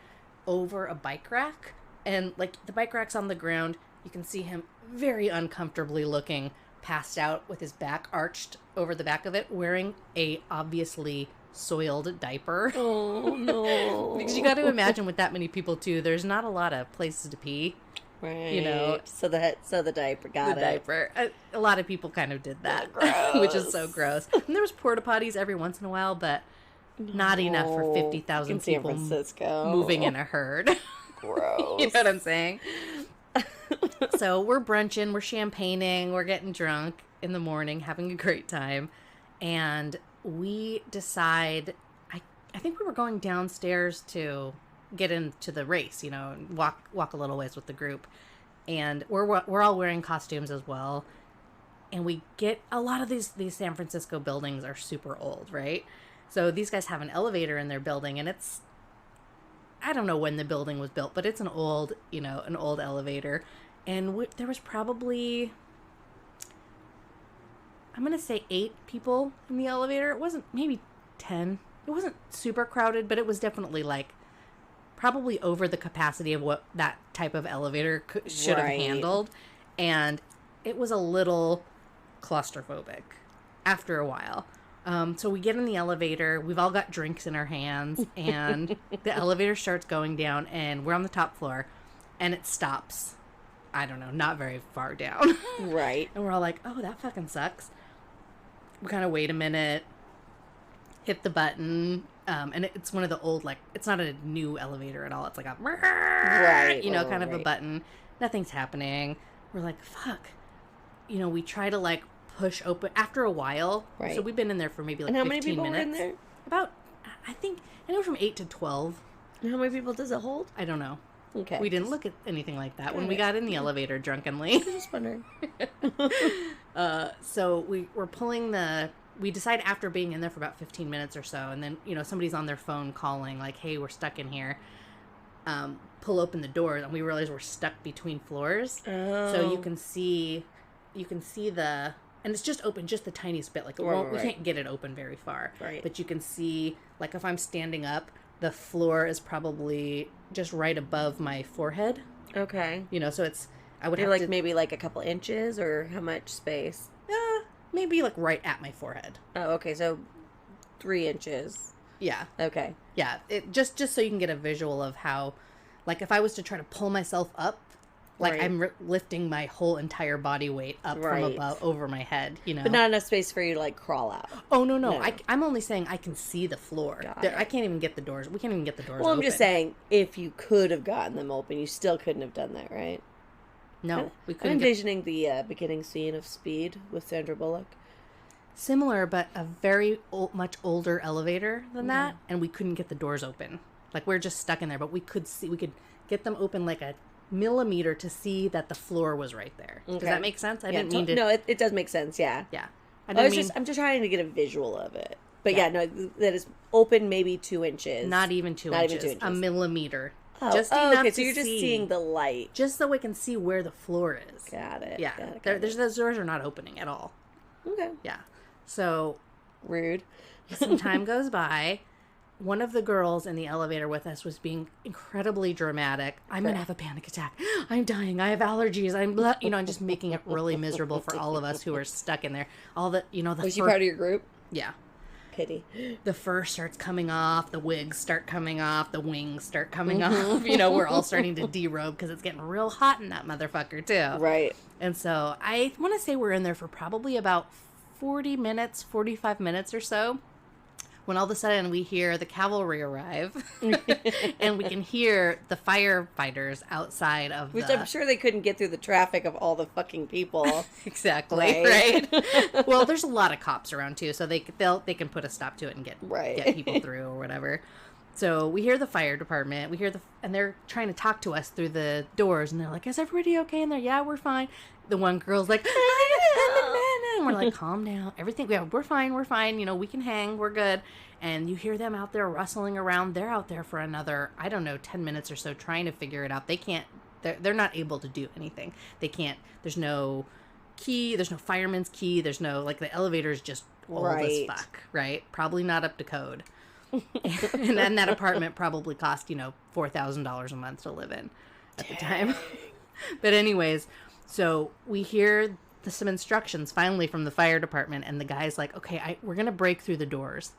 over a bike rack. And like the bike rack's on the ground. You can see him very uncomfortably looking, passed out with his back arched over the back of it, wearing a obviously soiled diaper. Oh, no. Because you got to imagine with that many people, too, there's not a lot of places to pee. Right. So the diaper got the diaper. A lot of people kind of did that, which is so gross. And there was porta potties every once in a while, but not enough for 50,000 people San Francisco moving in a herd. Gross. You know what I'm saying? So we're brunching, we're champagning, we're getting drunk in the morning, having a great time. And we decide, I think we were going downstairs to get into the race, and walk a little ways with the group. And we're all wearing costumes as well. And we get a lot of these San Francisco buildings are super old, right? So these guys have an elevator in their building, and I don't know when the building was built, but it's an old elevator. And there was probably, I'm going to say 8 people in the elevator. It wasn't, maybe 10. It wasn't super crowded, but it was definitely probably over the capacity of what that type of elevator should have handled. And it was a little claustrophobic after a while. So we get in the elevator, we've all got drinks in our hands, and the elevator starts going down, and we're on the top floor, and it stops, I don't know, not very far down. Right. And we're all like, oh, that fucking sucks. We kind of wait a minute, hit the button, and it's one of the old, it's not a new elevator at all. It's like a, kind of a button. Nothing's happening. We're like, fuck. We try to, push open after a while. Right. So we've been in there for maybe 15 and how minutes. many people were in there? About, I think, anywhere from 8 to 12. And how many people does it hold? I don't know. Okay. We didn't look at anything like that when we got in the elevator drunkenly. Just wondering. So we're pulling we decide after being in there for about 15 minutes or so, and then, somebody's on their phone calling, hey, we're stuck in here. Pull open the doors, and we realize we're stuck between floors. Oh. So you can see and it's just open just the tiniest bit. We can't get it open very far. Right. But you can see, if I'm standing up, the floor is probably just right above my forehead. Okay. So I would You're have to... maybe a couple inches, or how much space? Maybe right at my forehead. Oh, okay. So 3 inches. Yeah. Okay. Yeah. It just so you can get a visual of how, if I was to try to pull myself up, I'm lifting my whole entire body weight up from above over my head, But not enough space for you to crawl out. Oh, no. I'm only saying I can see the floor. I can't even get the doors. We can't even get the doors open. Well, I'm just saying, if you could have gotten them open, you still couldn't have done that, right? No, we couldn't. I'm envisioning the beginning scene of Speed with Sandra Bullock. Similar, but a very much older elevator than that, and we couldn't get the doors open. We're just stuck in there, but we could get them open a millimeter to see that the floor was right there. Okay. Does that make sense? I didn't mean to. No, it does make sense. Yeah. Yeah. I'm just trying to get a visual of it. But that is open maybe 2 inches. Not even 2 inches. A millimeter. Oh, just enough okay. to So you're just seeing the light, just so we can see where the floor is. Got it. Yeah. Those doors are not opening at all. Okay. Yeah. So rude. Some time goes by. One of the girls in the elevator with us was being incredibly dramatic. I'm going to have a panic attack. I'm dying. I have allergies. I'm just making it really miserable for all of us who are stuck in there. Was she part of your group? Yeah. Pity. The fur starts coming off. The wigs start coming off. The wings start coming off. We're all starting to derobe because it's getting real hot in that motherfucker too. Right. And so I want to say we're in there for probably about 45 minutes or so, when all of a sudden we hear the cavalry arrive and we can hear the firefighters outside of Which I'm sure they couldn't get through the traffic of all the fucking people. Exactly, right? Well, there's a lot of cops around too, so they can put a stop to it and get people through or whatever. So we hear the fire department, and they're trying to talk to us through the doors, and they're like, is everybody okay in there? Yeah, we're fine. The one girl's like, and we're like, calm down. We're fine. We can hang. We're good. And you hear them out there rustling around. They're out there for another, 10 minutes or so trying to figure it out. They're not able to do anything. They can't, there's no key. There's no fireman's key. There's no, the elevator's just old as fuck, right? Probably not up to code. And then that apartment probably cost, $4,000 a month to live in at the time. But anyways, so we hear some instructions finally from the fire department, and the guy's like, okay, we're going to break through the doors.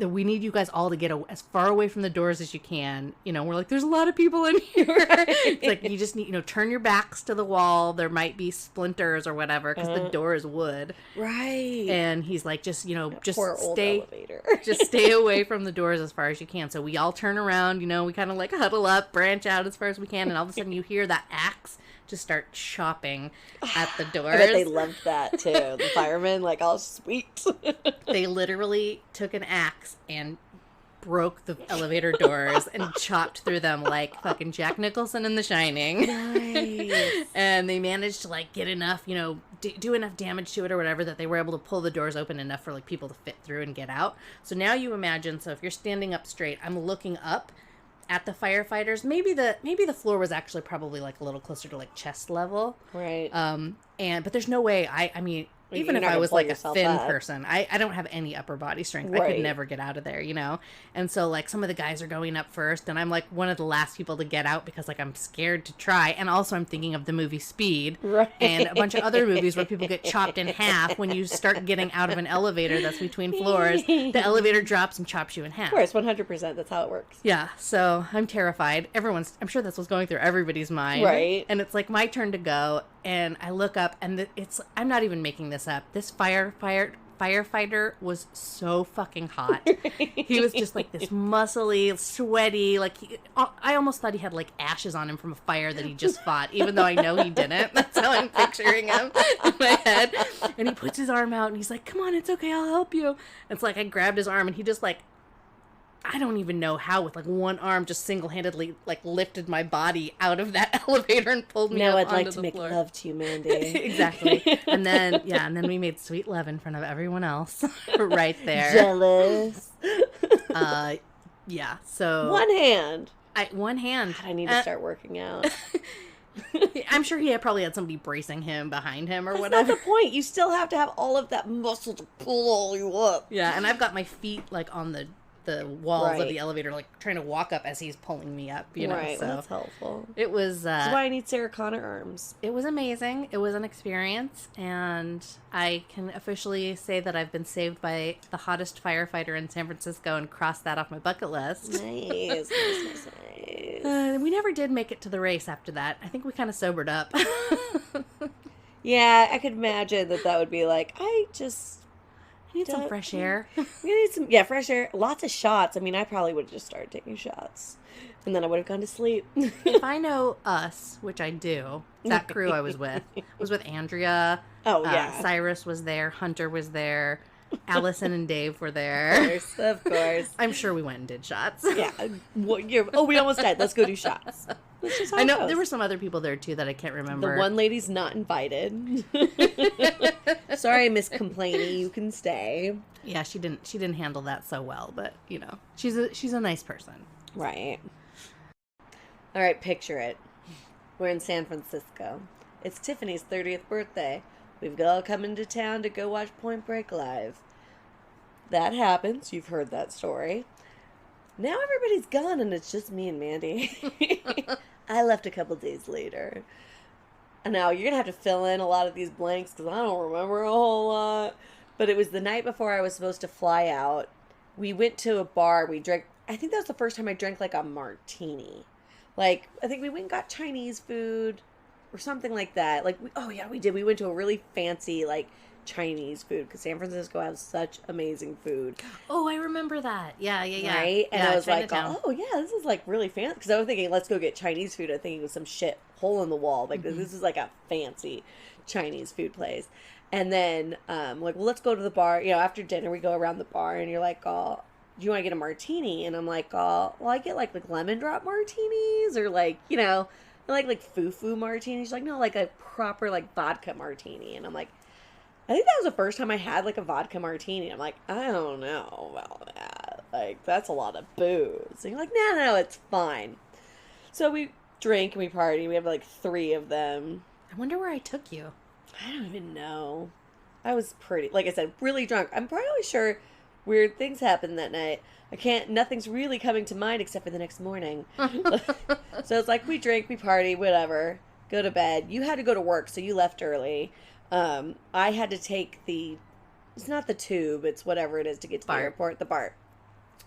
We need you guys all to get as far away from the doors as you can. We're like, there's a lot of people in here. It's like, you just need, turn your backs to the wall. There might be splinters or whatever, because the door is wood. Right. And he's like, just stay just stay away from the doors as far as you can. So we all turn around, we kind of huddle up, branch out as far as we can. And all of a sudden you hear that axe just start chopping at the doors. I bet they loved that too. The firemen, like, oh, sweet. They literally took an axe and broke the elevator doors and chopped through them like fucking Jack Nicholson in The Shining. Nice. And they managed to like get enough, you know, do enough damage to it or whatever that they were able to pull the doors open enough for like people to fit through and get out. So now you imagine, so if you're standing up straight, I'm looking up at the firefighters. Maybe the floor was actually probably like a little closer to like chest level. Right. But there's no way I mean, even if I was like a thin person, I don't have any upper body strength. Right. I could never get out of there, you know? And so like some of the guys are going up first and I'm like one of the last people to get out because like I'm scared to try. And also I'm thinking of the movie Speed and a bunch of other movies where people get chopped in half when you start getting out of an elevator that's between floors. The elevator drops and chops you in half. Of course, 100%. That's how it works. Yeah. So I'm terrified. I'm sure that's what's going through everybody's mind. Right. And it's like my turn to go. And I look up, and I'm not even making this up. This firefighter was so fucking hot. He was just like this muscly, sweaty, like I almost thought he had like ashes on him from a fire that he just fought, even though I know he didn't. That's how I'm picturing him in my head. And he puts his arm out, and he's like, "Come on, it's okay, I'll help you." And it's like I grabbed his arm, and he just like, I don't even know how, with like one arm just single-handedly like lifted my body out of that elevator and pulled me up onto the floor. Now I'd like to make love to you, Mandy. Exactly. And then we made sweet love in front of everyone else right there. Jealous. Yeah. So one hand. God, I need to start working out. I'm sure he probably had somebody bracing him behind him or That's whatever. That's not the point. You still have to have all of that muscle to pull all you up. Yeah, and I've got my feet like on the walls of the elevator, like trying to walk up as he's pulling me up, you know. Right, so well, that's helpful. It was that's why I need Sarah Connor arms. It was amazing. It was an experience, and I can officially say that I've been saved by the hottest firefighter in San Francisco and crossed that off my bucket list. Nice. We never did make it to the race after that. I think we kind of sobered up. Yeah, I could imagine that would be like, I need some fresh air. We need fresh air. Lots of shots. I mean, I probably would have just started taking shots. And then I would have gone to sleep. If I know us, which I do, that crew I was with Andrea. Oh, yeah. Cyrus was there. Hunter was there. Allison and Dave were there. Of course. I'm sure we went and did shots. Yeah. We almost died. Let's go do shots. I know there were some other people there too that I can't remember. The one lady's not invited. Sorry, Miss Complainy, you can stay. Yeah, she didn't handle that so well, but you know, she's a nice person. Right. All right, picture it. We're in San Francisco. It's Tiffany's 30th birthday. We've all come into town to go watch Point Break live. That happens. You've heard that story. Now everybody's gone and it's just me and Mandy. I left a couple days later. And now you're going to have to fill in a lot of these blanks because I don't remember a whole lot. But it was the night before I was supposed to fly out. We went to a bar. We drank, I think that was the first time I drank like a martini. Like, I think we went and got Chinese food or something like that. Like, we did. We went to a really fancy, like, Chinese food because San Francisco has such amazing food. Oh, I remember that. Yeah. Right? And I was Chinatown. like, oh, yeah, this is like really fancy. Because I was thinking, let's go get Chinese food. I think it was some shit hole in the wall. Like, this is like a fancy Chinese food place. And then, like, well, let's go to the bar. You know, after dinner, we go around the bar and you're like, oh, do you want to get a martini? And I'm like, oh, well, I get like lemon drop martinis or like, you know, like foo-foo martinis. She's like, no, like a proper like vodka martini. And I'm like, I think that was the first time I had like a vodka martini. I'm like, I don't know about that. Like, that's a lot of booze. And you're like, no, it's fine. So we drink and we party. We have like 3 of them. I wonder where I took you. I don't even know. I was pretty, like I said, really drunk. I'm probably sure weird things happened that night. Nothing's really coming to mind except for the next morning. So it's like we drink, we party, whatever, go to bed. You had to go to work, so you left early. I had to take it's not the tube, it's whatever it is to get to the airport, the BART.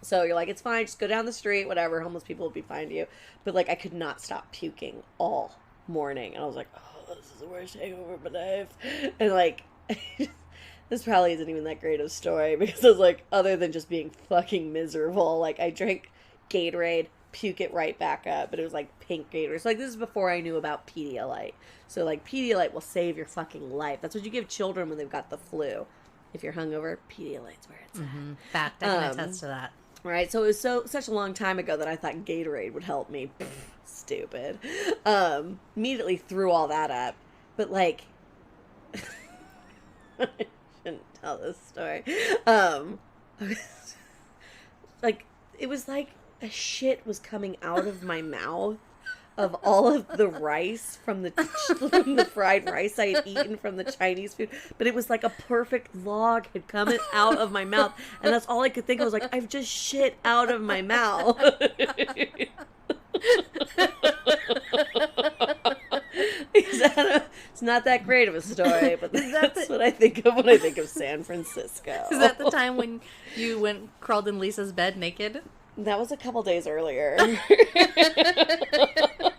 So you're like, it's fine, just go down the street, whatever, homeless people will be fine to you. But like, I could not stop puking all morning. And I was like, oh, this is the worst hangover of my life. And like, this probably isn't even that great of a story because I was like, other than just being fucking miserable, like I drank Gatorade puke it right back up. But it was like pink Gatorade. So like this is before I knew about Pedialyte. So like Pedialyte will save your fucking life. That's what you give children when they've got the flu. If you're hungover, Pedialyte's where it's at. Fact, I can attest to that. Right, so it was such a long time ago that I thought Gatorade would help me. Pfft, stupid. Immediately threw all that up. But like, I shouldn't tell this story. Like, it was like a shit was coming out of my mouth of all of the rice from the fried rice I had eaten from the Chinese food. But it was like a perfect log had come out of my mouth. And that's all I could think of. I was like, I've just shit out of my mouth. It's not that great of a story, but that's what I think of when I think of San Francisco. Is that the time when you crawled in Lisa's bed naked? That was a couple days earlier.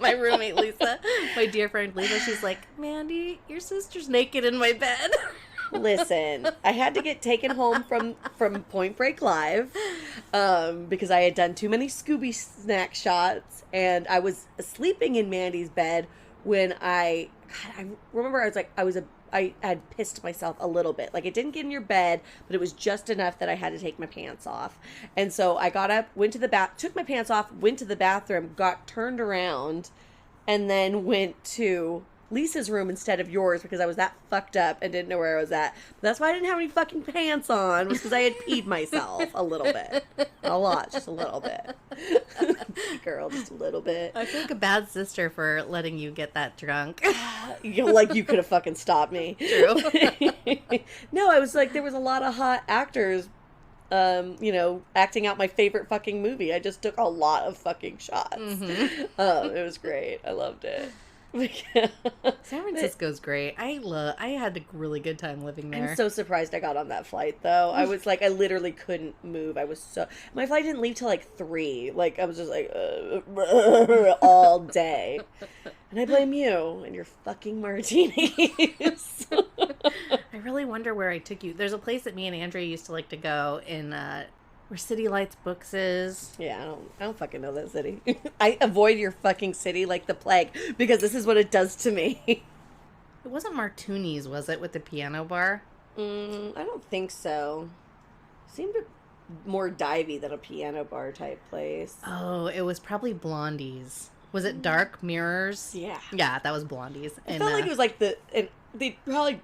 My roommate Lisa, my dear friend Lisa, she's like, Mandy, your sister's naked in my bed. Listen, I had to get taken home from Point Break Live because I had done too many Scooby snack shots, and I was sleeping in Mandy's bed when I remember I had pissed myself a little bit. Like, it didn't get in your bed, but it was just enough that I had to take my pants off. And so I got up, went to the took my pants off, went to the bathroom, got turned around, and then went to Lisa's room instead of yours because I was that fucked up and didn't know where I was at. But that's why I didn't have any fucking pants on, was because I had peed myself a little bit. A lot, just a little bit. Girl, just a little bit. I feel like a bad sister for letting you get that drunk. Like you could have fucking stopped me. True. No, I was like, there was a lot of hot actors, acting out my favorite fucking movie. I just took a lot of fucking shots. It was great. I loved it. San Francisco's great. I had a really good time living there. I'm so surprised I got on that flight though. I was like, I literally couldn't move. My flight didn't leave till like 3. Like I was just like all day. And I blame you and your fucking martinis. I really wonder where I took you. There's a place that me and Andrea used to like to go in where City Lights Books is. Yeah, I don't fucking know that city. I avoid your fucking city like the plague because this is what it does to me. It wasn't Martuni's, was it, with the piano bar? I don't think so. It seemed more divey than a piano bar type place. Oh, it was probably Blondie's. Was it Dark Mirrors? Yeah. Yeah, that was Blondie's. I felt like it was like they probably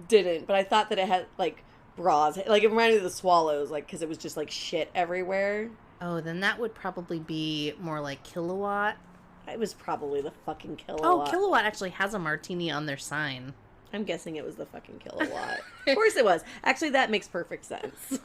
didn't, but I thought that it had like bras. Like, it reminded me of the Swallows, like, because it was just, like, shit everywhere. Oh, then that would probably be more like Kilowatt. It was probably the fucking Kilowatt. Oh, Kilowatt actually has a martini on their sign. I'm guessing it was the fucking Kilowatt. Of course it was. Actually, that makes perfect sense.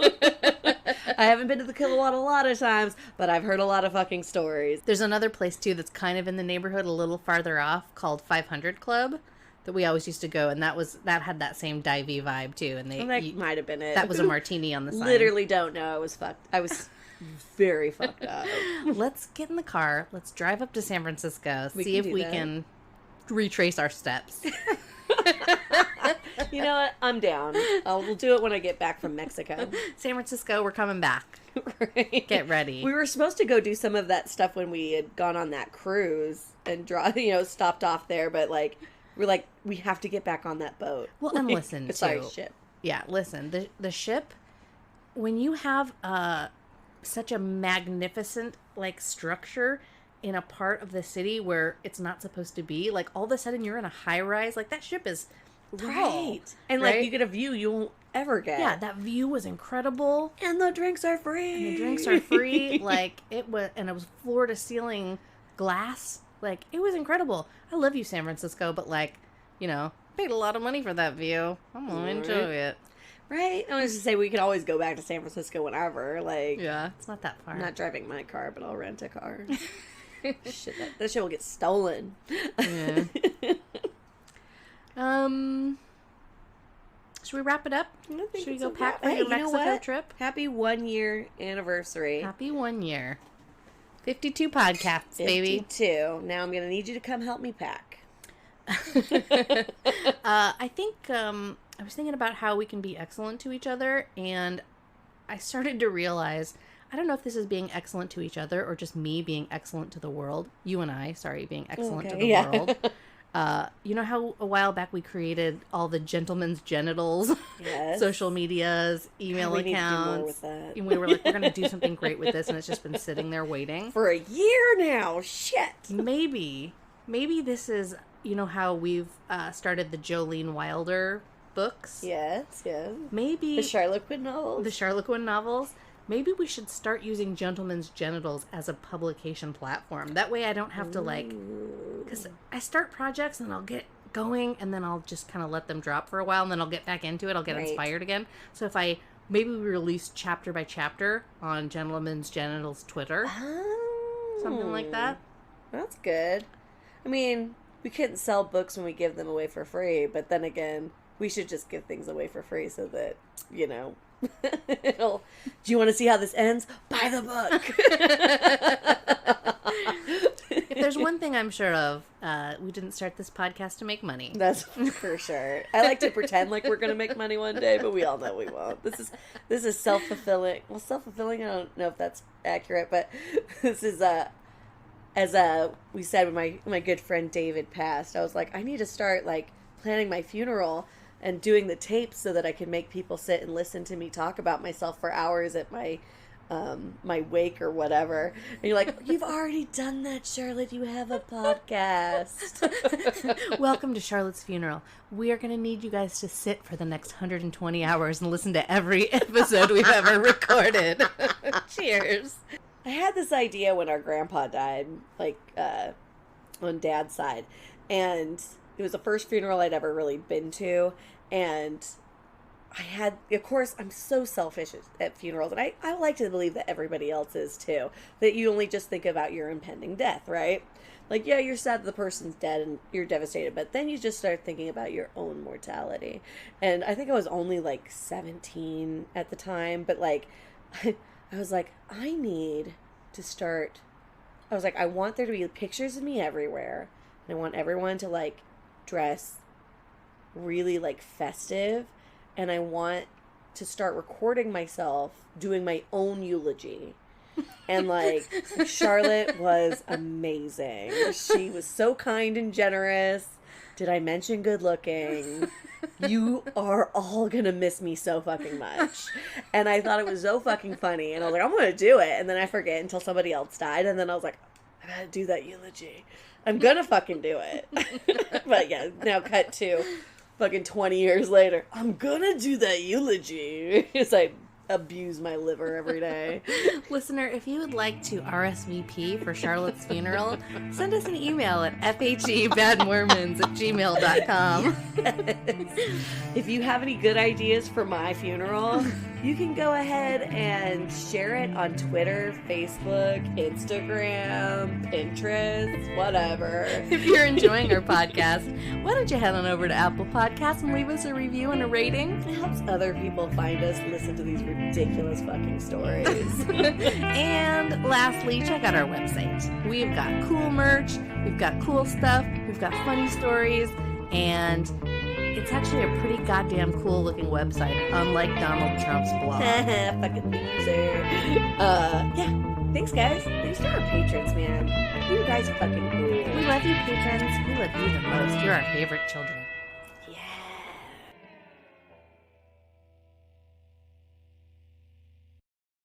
I haven't been to the Kilowatt a lot of times, but I've heard a lot of fucking stories. There's another place, too, that's kind of in the neighborhood a little farther off called 500 Club. That we always used to go, and that had that same divey vibe too. And that might have been it. That was a martini on the sign. Literally don't know. I was fucked. I was very fucked up. Let's get in the car. Let's drive up to San Francisco. See if we can retrace our steps. You know what? I'm down. We'll do it when I get back from Mexico. San Francisco, we're coming back. Right. Get ready. We were supposed to go do some of that stuff when we had gone on that cruise and stopped off there, but like. We're like, we have to get back on that boat. Well, and listen, sorry, ship. Yeah, listen, the ship, when you have such a magnificent, like, structure in a part of the city where it's not supposed to be, like, all of a sudden you're in a high-rise, like, that ship is tall. Right. And, like, you get a view you won't ever get. Yeah, that view was incredible. And the drinks are free. Like, it was floor-to-ceiling glass. Like, it was incredible. I love you, San Francisco, but, like, paid a lot of money for that view. I'm going to enjoy it. Right? I was to say, we could always go back to San Francisco whenever. Like, yeah, it's not that far. I'm not driving my car, but I'll rent a car. Shit, that shit will get stolen. Yeah. Should we wrap it up? Should we go pack for your Mexico trip? Happy 1 year anniversary. Happy 1 year. 52 podcasts, baby. 52. Now I'm going to need you to come help me pack. I think I was thinking about how we can be excellent to each other, and I started to realize I don't know if this is being excellent to each other or just me being excellent to the world. You and I, sorry, being excellent to the world. You know how a while back we created all the gentlemen's genitals, social medias, email accounts. And we were like, we're going to do something great with this. And it's just been sitting there waiting. For a year now. Shit. Maybe this is, you know how we've started the Jolene Wilder books? Yes. Maybe. The Charlotte novels. Maybe we should start using gentlemen's genitals as a publication platform. That way I don't have to because I start projects and I'll get going and then I'll just kind of let them drop for a while and then I'll get back into it. I'll get inspired again. So if maybe we release chapter by chapter on Gentlemen's Genitals Twitter. Something like that. That's good. I mean, we couldn't sell books when we give them away for free, but then again, we should just give things away for free so that, do you want to see how this ends? Buy the book. If there's one thing I'm sure of, we didn't start this podcast to make money. That's for sure. I like to pretend like we're going to make money one day, but we all know we won't. This is self-fulfilling. Well, self-fulfilling, I don't know if that's accurate, but this is as we said when my good friend David passed, I was like, I need to start planning my funeral and doing the tapes so that I can make people sit and listen to me talk about myself for hours at my wake or whatever. And you're like, you've already done that, Charlotte. You have a podcast. Welcome to Charlotte's funeral. We are going to need you guys to sit for the next 120 hours and listen to every episode we've ever recorded. Cheers. I had this idea when our grandpa died, on Dad's side, and it was the first funeral I'd ever really been to, and of course, I'm so selfish at funerals, and I like to believe that everybody else is too, that you only just think about your impending death, right? You're sad that the person's dead and you're devastated, but then you just start thinking about your own mortality. And I think I was only 17 at the time, but I was like, I need to start. I was like, I want there to be pictures of me everywhere, and I want everyone to dress really festive, and I want to start recording myself doing my own eulogy. And Charlotte was amazing. She was so kind and generous. Did I mention good looking? You are all gonna miss me so fucking much. And I thought it was so fucking funny, and I was like, I'm gonna do it. And then I forget until somebody else died, and then I was like, I gotta do that eulogy. I'm gonna fucking do it. But yeah, now cut to fucking 20 years later. I'm gonna do that eulogy. As I abuse my liver every day. Listener, if you would like to RSVP for Charlotte's funeral, send us an email at fhebadmormons@gmail.com. Yes. If you have any good ideas for my funeral, you can go ahead and share it on Twitter, Facebook, Instagram, Pinterest, whatever. If you're enjoying our podcast, why don't you head on over to Apple Podcasts and leave us a review and a rating? It helps other people find us and listen to these ridiculous fucking stories. And lastly, check out our website. We've got cool merch, we've got cool stuff, we've got funny stories, and it's actually a pretty goddamn cool looking website, unlike Donald Trump's blog. Fucking loser. Yeah. Thanks, guys. Thanks to our patrons, man. You guys fucking cool. We love you, patrons. We love you the most. You're our favorite children.